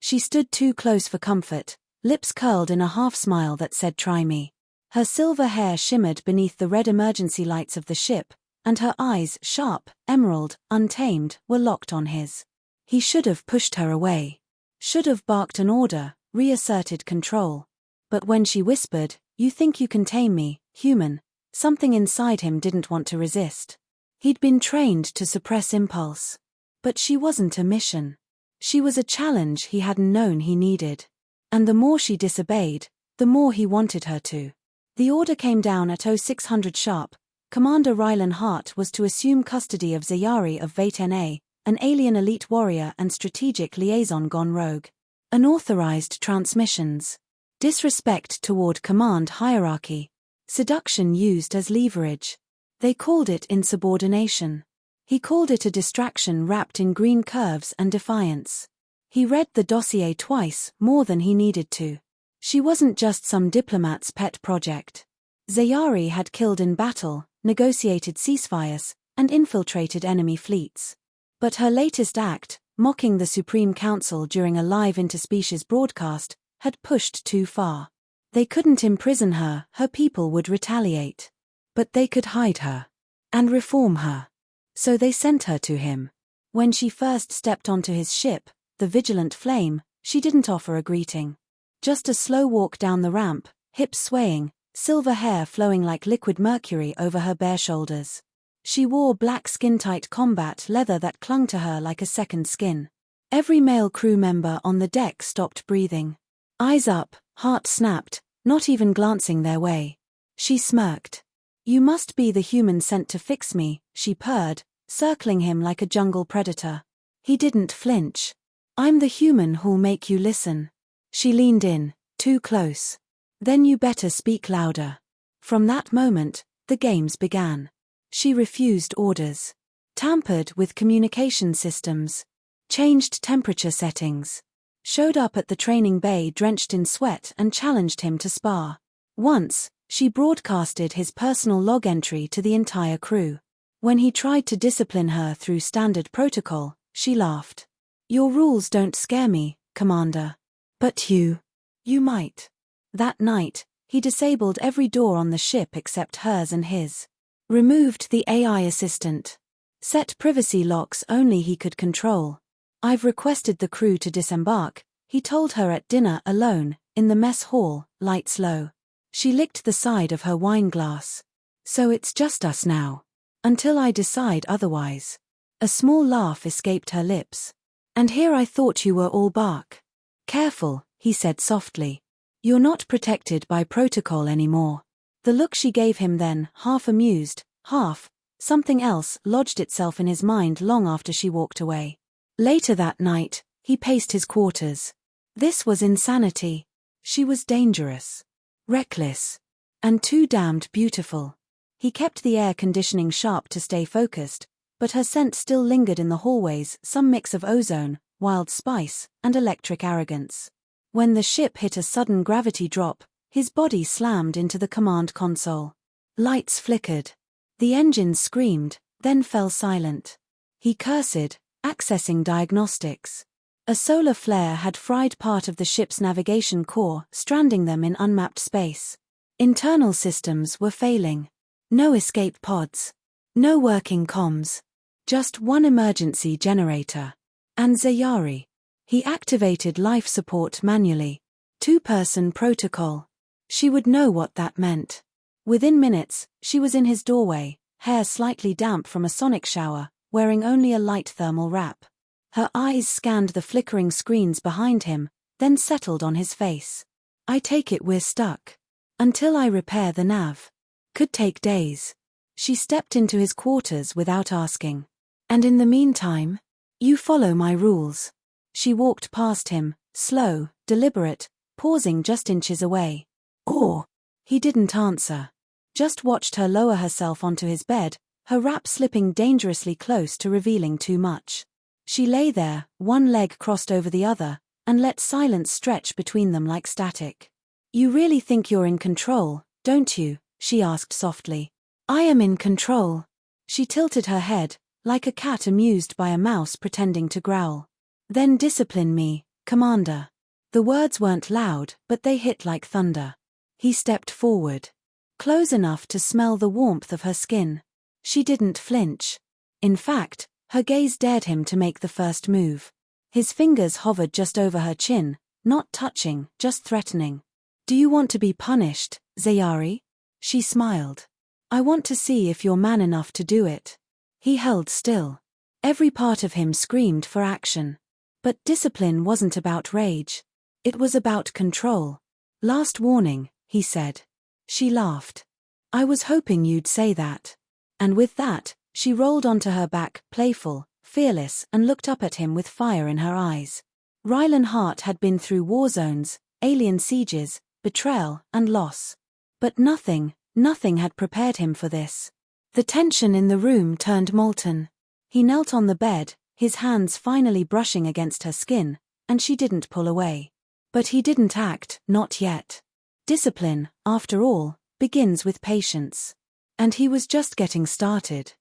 She stood too close for comfort, lips curled in a half-smile that said try me. Her silver hair shimmered beneath the red emergency lights of the ship, and her eyes, sharp, emerald, untamed, were locked on his. He should have pushed her away. Should have barked an order, reasserted control. But when she whispered, "You think you can tame me, human," something inside him didn't want to resist. He'd been trained to suppress impulse. But she wasn't a mission. She was a challenge he hadn't known he needed. And the more she disobeyed, the more he wanted her to. The order came down at 0600 sharp. Commander Rylan Hart was to assume custody of Zayari of Vate NA, an alien elite warrior and strategic liaison gone rogue. Unauthorized transmissions. Disrespect toward command hierarchy. Seduction used as leverage. They called it insubordination. He called it a distraction wrapped in green curves and defiance. He read the dossier twice, more than he needed to. She wasn't just some diplomat's pet project. Zayari had killed in battle, negotiated ceasefires, and infiltrated enemy fleets. But her latest act, mocking the Supreme Council during a live interspecies broadcast, had pushed too far. They couldn't imprison her, her people would retaliate. But they could hide her. And reform her. So they sent her to him. When she first stepped onto his ship, the Vigilant Flame, she didn't offer a greeting. Just a slow walk down the ramp, hips swaying, silver hair flowing like liquid mercury over her bare shoulders. She wore black skin-tight combat leather that clung to her like a second skin. Every male crew member on the deck stopped breathing. Eyes up, Hart snapped, not even glancing their way. She smirked. "You must be the human sent to fix me," she purred, circling him like a jungle predator. He didn't flinch. "I'm the human who'll make you listen." She leaned in, too close. "Then you better speak louder." From that moment, the games began. She refused orders. Tampered with communication systems. Changed temperature settings. Showed up at the training bay drenched in sweat and challenged him to spar. Once, she broadcasted his personal log entry to the entire crew. When he tried to discipline her through standard protocol, she laughed. "Your rules don't scare me, Commander. But you might." That night, he disabled every door on the ship except hers and his. Removed the AI assistant. Set privacy locks only he could control. "I've requested the crew to disembark," he told her at dinner alone, in the mess hall, lights low. She licked the side of her wine glass. "So it's just us now. Until I decide otherwise." A small laugh escaped her lips. "And here I thought you were all bark." "Careful," he said softly. "You're not protected by protocol anymore." The look she gave him then, half amused, half, something else, lodged itself in his mind long after she walked away. Later that night, he paced his quarters. This was insanity. She was dangerous. Reckless. And too damned beautiful. He kept the air conditioning sharp to stay focused, but her scent still lingered in the hallways, some mix of ozone, wild spice, and electric arrogance. When the ship hit a sudden gravity drop, his body slammed into the command console. Lights flickered. The engines screamed, then fell silent. He cursed, accessing diagnostics. A solar flare had fried part of the ship's navigation core, stranding them in unmapped space. Internal systems were failing. No escape pods. No working comms. Just one emergency generator. And Zayari. He activated life support manually. Two-person protocol. She would know what that meant. Within minutes, she was in his doorway, hair slightly damp from a sonic shower, wearing only a light thermal wrap. Her eyes scanned the flickering screens behind him, then settled on his face. "I take it we're stuck. Until I repair the nav. Could take days." She stepped into his quarters without asking. "And in the meantime, you follow my rules." She walked past him, slow, deliberate, pausing just inches away. "Or?" He didn't answer. Just watched her lower herself onto his bed, her wrap slipping dangerously close to revealing too much. She lay there, one leg crossed over the other, and let silence stretch between them like static. "You really think you're in control, don't you?" she asked softly. "I am in control." She tilted her head, like a cat amused by a mouse pretending to growl. "Then discipline me, Commander. The words weren't loud, but they hit like thunder. He stepped forward. Close enough to smell the warmth of her skin. She didn't flinch. In fact, her gaze dared him to make the first move. His fingers hovered just over her chin, not touching, just threatening. Do you want to be punished, Zayari? She smiled. I want to see if you're man enough to do it. He held still. Every part of him screamed for action. But discipline wasn't about rage. It was about control. Last warning, he said. She laughed. I was hoping you'd say that. And with that, she rolled onto her back, playful, fearless, and looked up at him with fire in her eyes. Rylan Hart had been through war zones, alien sieges, betrayal, and loss. But nothing had prepared him for this. The tension in the room turned molten. He knelt on the bed, his hands finally brushing against her skin, and she didn't pull away. But he didn't act, not yet. Discipline, after all, begins with patience. And he was just getting started.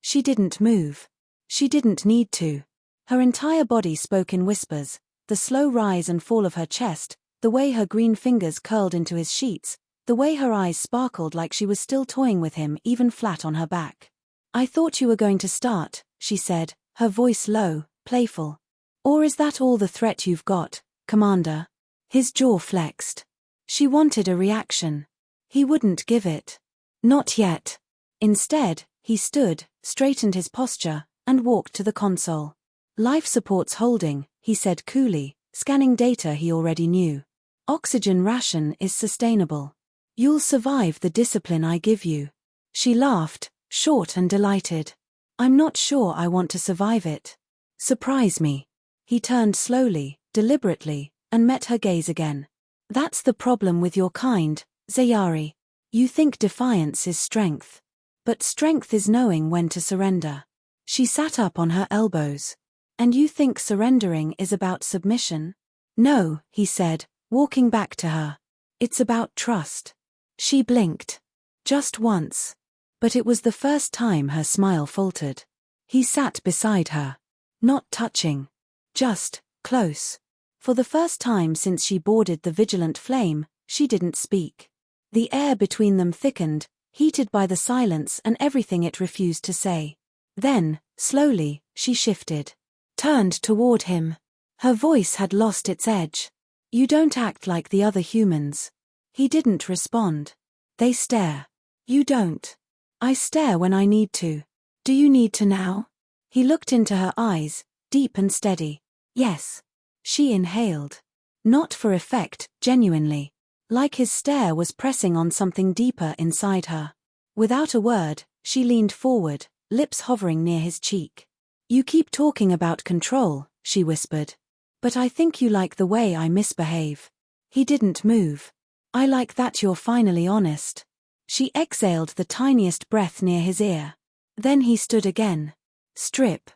She didn't move. She didn't need to. Her entire body spoke in whispers, the slow rise and fall of her chest, the way her green fingers curled into his sheets, the way her eyes sparkled like she was still toying with him even flat on her back. I thought you were going to start, she said, her voice low, playful. Or is that all the threat you've got, Commander? His jaw flexed. She wanted a reaction. He wouldn't give it. Not yet. Instead, he stood, straightened his posture, and walked to the console. Life support's holding, he said coolly, scanning data he already knew. Oxygen ration is sustainable. You'll survive the discipline I give you. She laughed, short and delighted. I'm not sure I want to survive it. Surprise me. He turned slowly, deliberately, and met her gaze again. That's the problem with your kind, Zayari. You think defiance is strength. But strength is knowing when to surrender. She sat up on her elbows. And you think surrendering is about submission? No, he said, walking back to her. It's about trust. She blinked. Just once. But it was the first time her smile faltered. He sat beside her. Not touching. Just, close. For the first time since she boarded the Vigilant Flame, she didn't speak. The air between them thickened, heated by the silence and everything it refused to say. Then, slowly, she shifted. Turned toward him. Her voice had lost its edge. You don't act like the other humans. He didn't respond. They stare. You don't. I stare when I need to. Do you need to now? He looked into her eyes, deep and steady. Yes. She inhaled. Not for effect, genuinely. Like his stare was pressing on something deeper inside her. Without a word, she leaned forward, lips hovering near his cheek. You keep talking about control, she whispered. But I think you like the way I misbehave. He didn't move. I like that you're finally honest. She exhaled the tiniest breath near his ear. Then he stood again. Strip.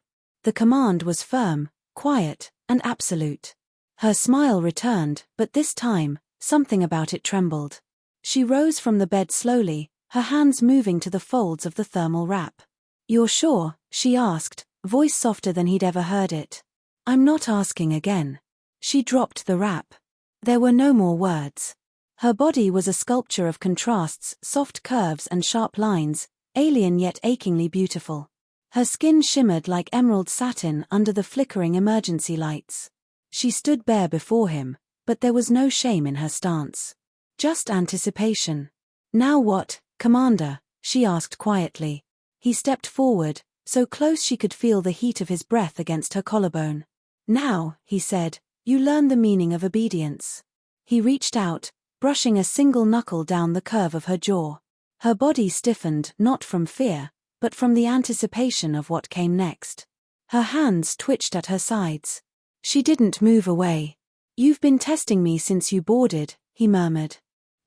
The command was firm, quiet, and absolute. Her smile returned, but this time, something about it trembled. She rose from the bed slowly, her hands moving to the folds of the thermal wrap. You're sure? She asked, voice softer than he'd ever heard it. I'm not asking again. She dropped the wrap. There were no more words. Her body was a sculpture of contrasts, soft curves and sharp lines, alien yet achingly beautiful. Her skin shimmered like emerald satin under the flickering emergency lights. She stood bare before him, but there was no shame in her stance. Just anticipation. Now what, Commander? She asked quietly. He stepped forward, so close she could feel the heat of his breath against her collarbone. Now, he said, you learn the meaning of obedience. He reached out, brushing a single knuckle down the curve of her jaw. Her body stiffened not from fear, but from the anticipation of what came next. Her hands twitched at her sides. She didn't move away. You've been testing me since you boarded, he murmured.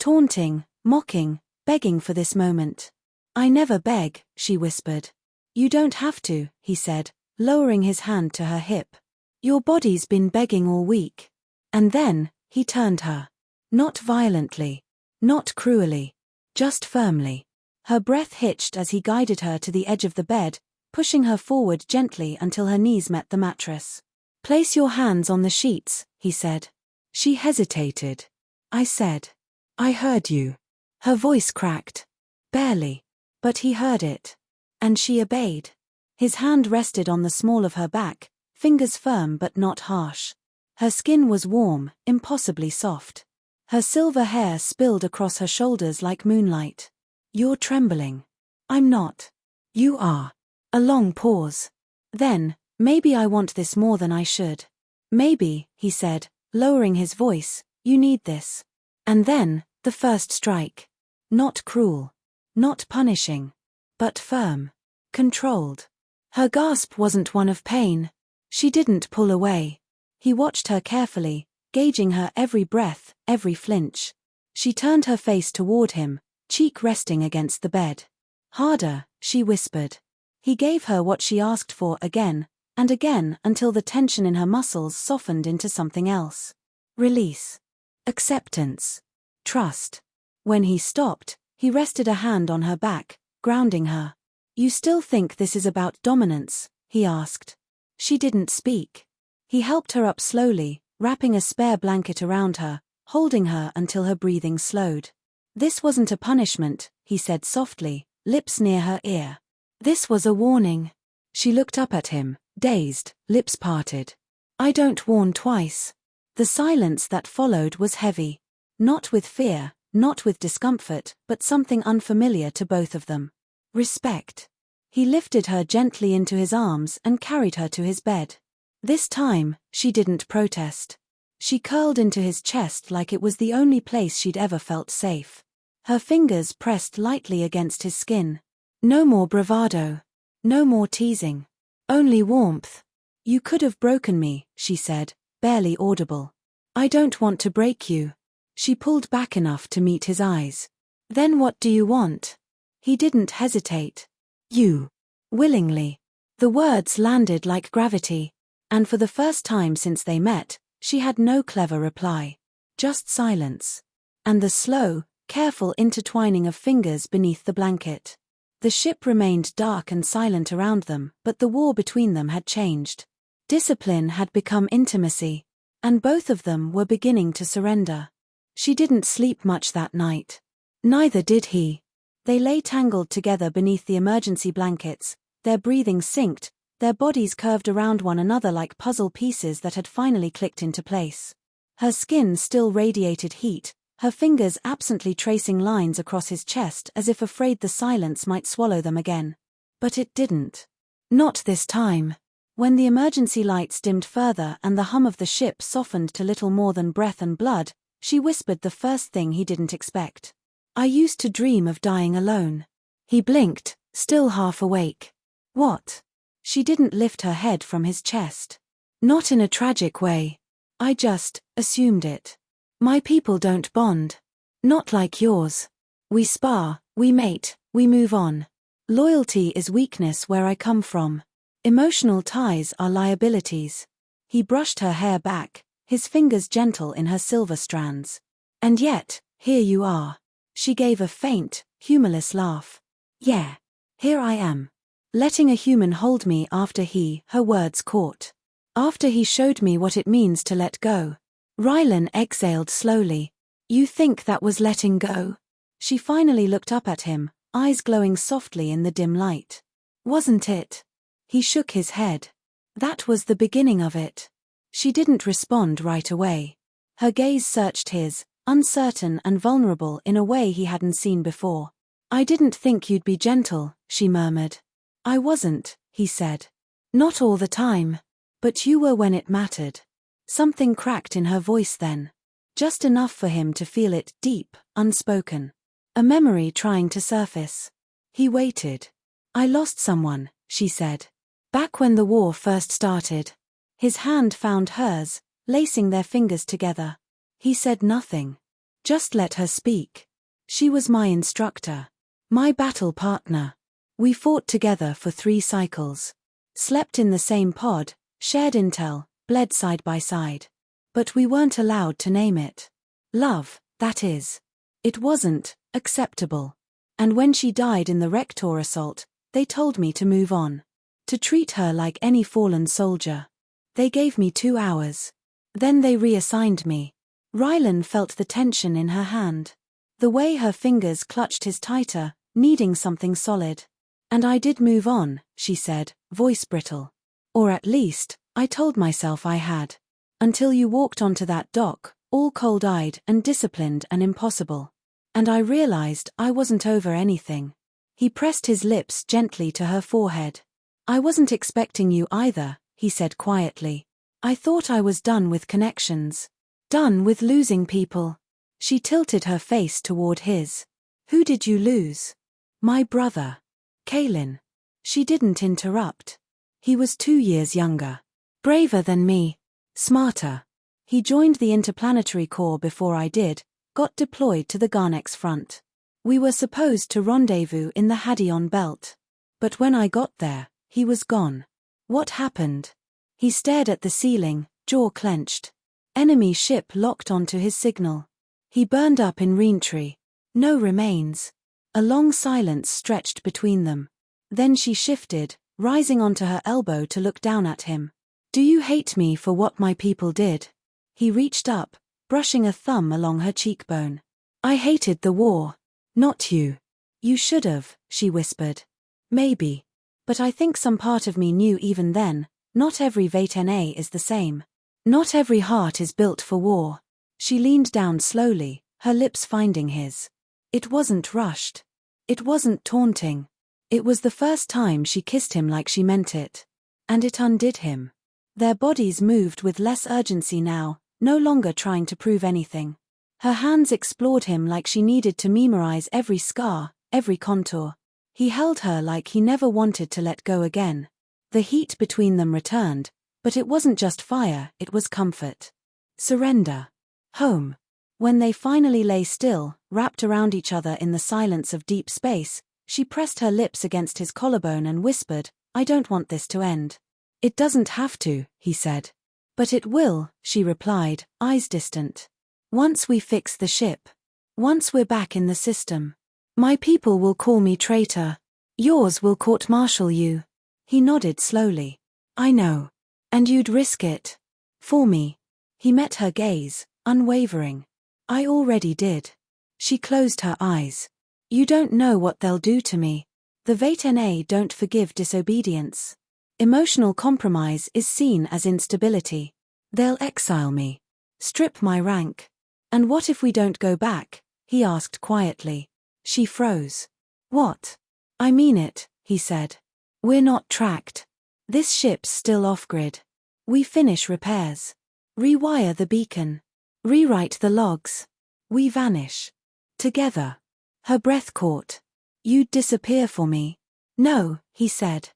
Taunting, mocking, begging for this moment. I never beg, she whispered. You don't have to, he said, lowering his hand to her hip. Your body's been begging all week. And then, he turned her. Not violently. Not cruelly. Just firmly. Her breath hitched as he guided her to the edge of the bed, pushing her forward gently until her knees met the mattress. Place your hands on the sheets, he said. She hesitated. I said. I heard you. Her voice cracked. Barely. But he heard it. And she obeyed. His hand rested on the small of her back, fingers firm but not harsh. Her skin was warm, impossibly soft. Her silver hair spilled across her shoulders like moonlight. You're trembling. I'm not. You are. A long pause. Then, maybe I want this more than I should. Maybe, he said, lowering his voice, you need this. And then, the first strike. Not cruel. Not punishing. But firm. Controlled. Her gasp wasn't one of pain. She didn't pull away. He watched her carefully, gauging her every breath, every flinch. She turned her face toward him, cheek resting against the bed. Harder, she whispered. He gave her what she asked for again, and again until the tension in her muscles softened into something else. Release. Acceptance. Trust. When he stopped, he rested a hand on her back, grounding her. You still think this is about dominance? He asked. She didn't speak. He helped her up slowly, wrapping a spare blanket around her, holding her until her breathing slowed. This wasn't a punishment, he said softly, lips near her ear. This was a warning. She looked up at him, dazed, lips parted. I don't warn twice. The silence that followed was heavy. Not with fear, not with discomfort, but something unfamiliar to both of them. Respect. He lifted her gently into his arms and carried her to his bed. This time, she didn't protest. She curled into his chest like it was the only place she'd ever felt safe. Her fingers pressed lightly against his skin. No more bravado. No more teasing. Only warmth. You could have broken me, she said, barely audible. I don't want to break you. She pulled back enough to meet his eyes. Then what do you want? He didn't hesitate. You. Willingly. The words landed like gravity. And for the first time since they met, she had no clever reply. Just silence. And the slow, careful intertwining of fingers beneath the blanket. The ship remained dark and silent around them, but the war between them had changed. Discipline had become intimacy. And both of them were beginning to surrender. She didn't sleep much that night. Neither did he. They lay tangled together beneath the emergency blankets, their breathing synced, their bodies curved around one another like puzzle pieces that had finally clicked into place. Her skin still radiated heat, her fingers absently tracing lines across his chest as if afraid the silence might swallow them again. But it didn't. Not this time. When the emergency lights dimmed further and the hum of the ship softened to little more than breath and blood, she whispered the first thing he didn't expect. I used to dream of dying alone. He blinked, still half awake. What? She didn't lift her head from his chest. Not in a tragic way. I just assumed it. My people don't bond. Not like yours. We spar, we mate, we move on. Loyalty is weakness where I come from. Emotional ties are liabilities. He brushed her hair back, his fingers gentle in her silver strands. And yet, here you are. She gave a faint, humorless laugh. Yeah. Here I am. Letting a human hold me after her words caught. After he showed me what it means to let go. Rylan exhaled slowly. You think that was letting go? She finally looked up at him, eyes glowing softly in the dim light. Wasn't it? He shook his head. That was the beginning of it. She didn't respond right away. Her gaze searched his, uncertain and vulnerable in a way he hadn't seen before. I didn't think you'd be gentle, she murmured. I wasn't, he said. Not all the time. But you were when it mattered. Something cracked in her voice then. Just enough for him to feel it deep, unspoken. A memory trying to surface. He waited. I lost someone, she said. Back when the war first started. His hand found hers, lacing their fingers together. He said nothing. Just let her speak. She was my instructor. My battle partner. We fought together for 3 cycles. Slept in the same pod, shared intel, bled side by side. But we weren't allowed to name it. Love, that is. It wasn't acceptable. And when she died in the Rector assault, they told me to move on. To treat her like any fallen soldier. They gave me 2 hours. Then they reassigned me. Rylan felt the tension in her hand. The way her fingers clutched his tighter, needing something solid. And I did move on, she said, voice brittle. Or at least, I told myself I had. Until you walked onto that dock, all cold-eyed and disciplined and impossible. And I realized I wasn't over anything. He pressed his lips gently to her forehead. I wasn't expecting you either, he said quietly. I thought I was done with connections. Done with losing people. She tilted her face toward his. Who did you lose? My brother. Kaelin. She didn't interrupt. He was 2 years younger. Braver than me. Smarter. He joined the Interplanetary Corps before I did, got deployed to the Garnex front. We were supposed to rendezvous in the Hadion Belt. But when I got there, he was gone. What happened? He stared at the ceiling, jaw clenched. Enemy ship locked onto his signal. He burned up in Reentree. No remains. A long silence stretched between them. Then she shifted, rising onto her elbow to look down at him. Do you hate me for what my people did? He reached up, brushing a thumb along her cheekbone. I hated the war. Not you. You should've, she whispered. Maybe. But I think some part of me knew even then, not every Vaitene is the same. Not every heart is built for war. She leaned down slowly, her lips finding his. It wasn't rushed. It wasn't taunting. It was the first time she kissed him like she meant it. And it undid him. Their bodies moved with less urgency now, no longer trying to prove anything. Her hands explored him like she needed to memorize every scar, every contour. He held her like he never wanted to let go again. The heat between them returned, but it wasn't just fire, it was comfort. Surrender. Home. When they finally lay still, wrapped around each other in the silence of deep space, she pressed her lips against his collarbone and whispered, I don't want this to end. It doesn't have to, he said. But it will, she replied, eyes distant. Once we fix the ship. Once we're back in the system. My people will call me traitor. Yours will court-martial you. He nodded slowly. I know. And you'd risk it. For me. He met her gaze, unwavering. I already did. She closed her eyes. You don't know what they'll do to me. The Vaitene don't forgive disobedience. Emotional compromise is seen as instability. They'll exile me. Strip my rank. And what if we don't go back? He asked quietly. She froze. What? I mean it, he said. We're not tracked. This ship's still off-grid. We finish repairs. Rewire the beacon. Rewrite the logs. We vanish. Together. Her breath caught. You'd disappear for me. No, he said.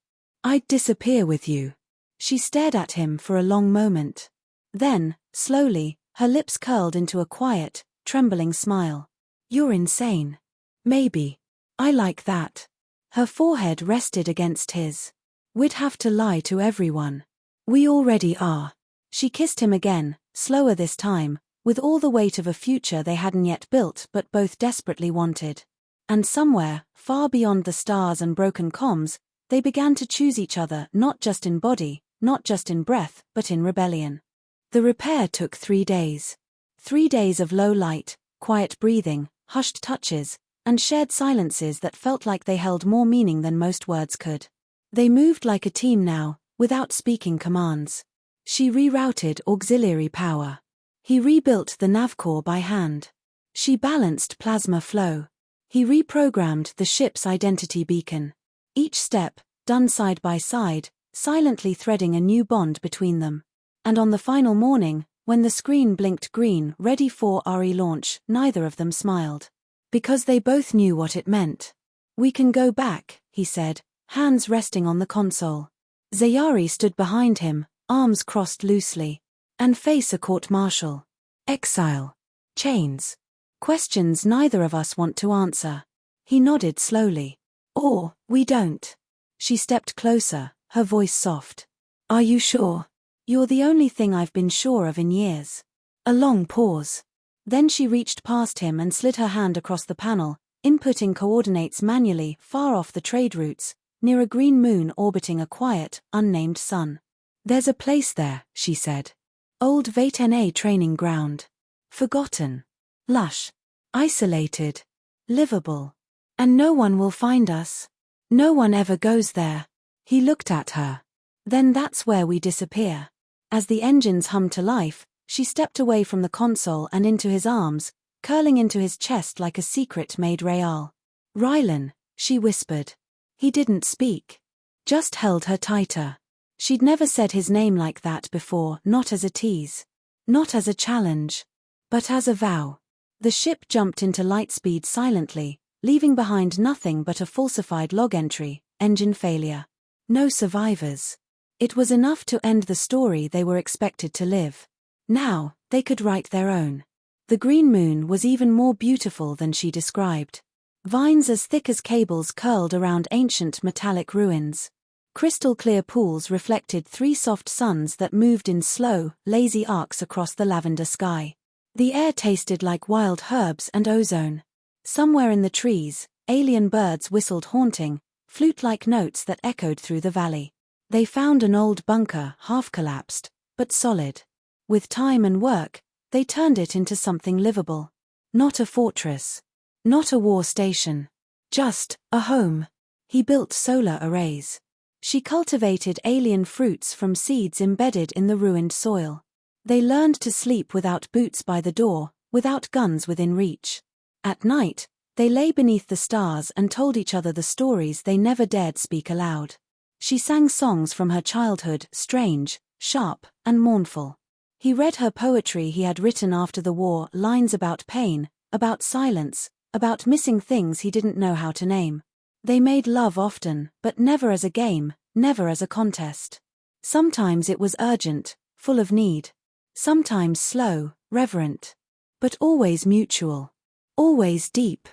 I'd disappear with you. She stared at him for a long moment. Then, slowly, her lips curled into a quiet, trembling smile. You're insane. Maybe. I like that. Her forehead rested against his. We'd have to lie to everyone. We already are. She kissed him again, slower this time, with all the weight of a future they hadn't yet built but both desperately wanted. And somewhere, far beyond the stars and broken comms, they began to choose each other not just in body, not just in breath, but in rebellion. The repair took 3 days. 3 days of low light, quiet breathing, hushed touches, and shared silences that felt like they held more meaning than most words could. They moved like a team now, without speaking commands. She rerouted auxiliary power. He rebuilt the navcore by hand. She balanced plasma flow. He reprogrammed the ship's identity beacon. Each step, done side by side, silently threading a new bond between them. And on the final morning, when the screen blinked green, ready for RE launch, neither of them smiled. Because they both knew what it meant. We can go back, he said, hands resting on the console. Zayari stood behind him, arms crossed loosely. And face a court-martial. Exile. Chains. Questions neither of us want to answer. He nodded slowly. Or, we don't. She stepped closer, her voice soft. Are you sure? You're the only thing I've been sure of in years. A long pause. Then she reached past him and slid her hand across the panel, inputting coordinates manually, far off the trade routes, near a green moon orbiting a quiet, unnamed sun. There's a place there, she said. Old Vatenay training ground. Forgotten. Lush. Isolated. Livable. And no one will find us. No one ever goes there. He looked at her. Then that's where we disappear. As the engines hummed to life, she stepped away from the console and into his arms, curling into his chest like a secret made real. Rylan, she whispered. He didn't speak. Just held her tighter. She'd never said his name like that before, not as a tease. Not as a challenge. But as a vow. The ship jumped into lightspeed silently, leaving behind nothing but a falsified log entry, engine failure. No survivors. It was enough to end the story they were expected to live. Now, they could write their own. The green moon was even more beautiful than she described. Vines as thick as cables curled around ancient metallic ruins. Crystal-clear pools reflected 3 soft suns that moved in slow, lazy arcs across the lavender sky. The air tasted like wild herbs and ozone. Somewhere in the trees, alien birds whistled haunting, flute-like notes that echoed through the valley. They found an old bunker, half-collapsed, but solid. With time and work, they turned it into something livable. Not a fortress. Not a war station. Just a home. He built solar arrays. She cultivated alien fruits from seeds embedded in the ruined soil. They learned to sleep without boots by the door, without guns within reach. At night, they lay beneath the stars and told each other the stories they never dared speak aloud. She sang songs from her childhood, strange, sharp, and mournful. He read her poetry he had written after the war, lines about pain, about silence, about missing things he didn't know how to name. They made love often, but never as a game, never as a contest. Sometimes it was urgent, full of need. Sometimes slow, reverent. But always mutual. Always deep.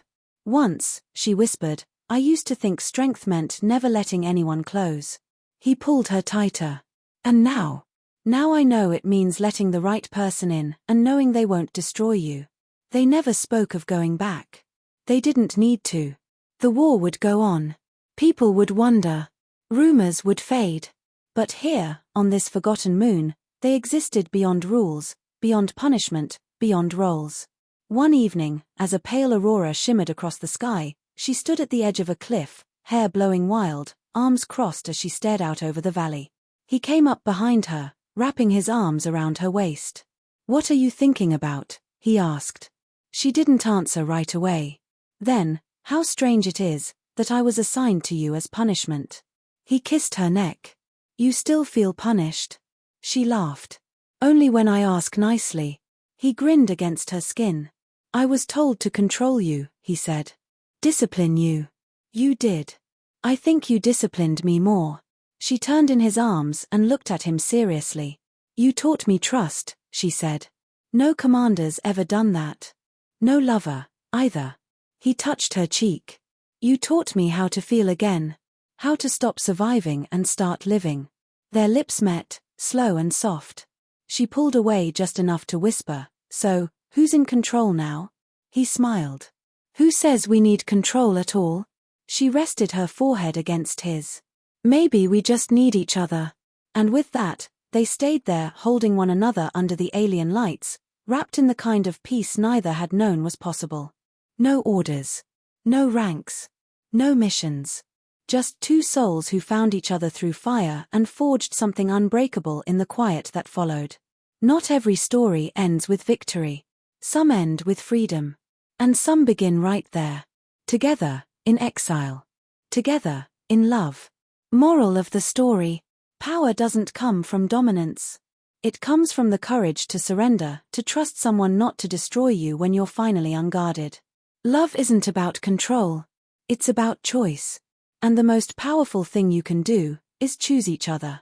Once, she whispered, I used to think strength meant never letting anyone close. He pulled her tighter. And now? Now I know it means letting the right person in and knowing they won't destroy you. They never spoke of going back. They didn't need to. The war would go on. People would wonder. Rumors would fade. But here, on this forgotten moon, they existed beyond rules, beyond punishment, beyond roles. One evening, as a pale aurora shimmered across the sky, she stood at the edge of a cliff, hair blowing wild, arms crossed as she stared out over the valley. He came up behind her, wrapping his arms around her waist. What are you thinking about? He asked. She didn't answer right away. Then, how strange it is that I was assigned to you as punishment. He kissed her neck. You still feel punished? She laughed. Only when I ask nicely. He grinned against her skin. I was told to control you, he said. Discipline you. You did. I think you disciplined me more. She turned in his arms and looked at him seriously. You taught me trust, she said. No commander's ever done that. No lover, either. He touched her cheek. You taught me how to feel again. How to stop surviving and start living. Their lips met, slow and soft. She pulled away just enough to whisper, so, who's in control now? He smiled. Who says we need control at all? She rested her forehead against his. Maybe we just need each other. And with that, they stayed there holding one another under the alien lights, wrapped in the kind of peace neither had known was possible. No orders. No ranks. No missions. Just 2 souls who found each other through fire and forged something unbreakable in the quiet that followed. Not every story ends with victory. Some end with freedom. And some begin right there. Together, in exile. Together, in love. Moral of the story. Power doesn't come from dominance. It comes from the courage to surrender, to trust someone not to destroy you when you're finally unguarded. Love isn't about control. It's about choice. And the most powerful thing you can do is choose each other.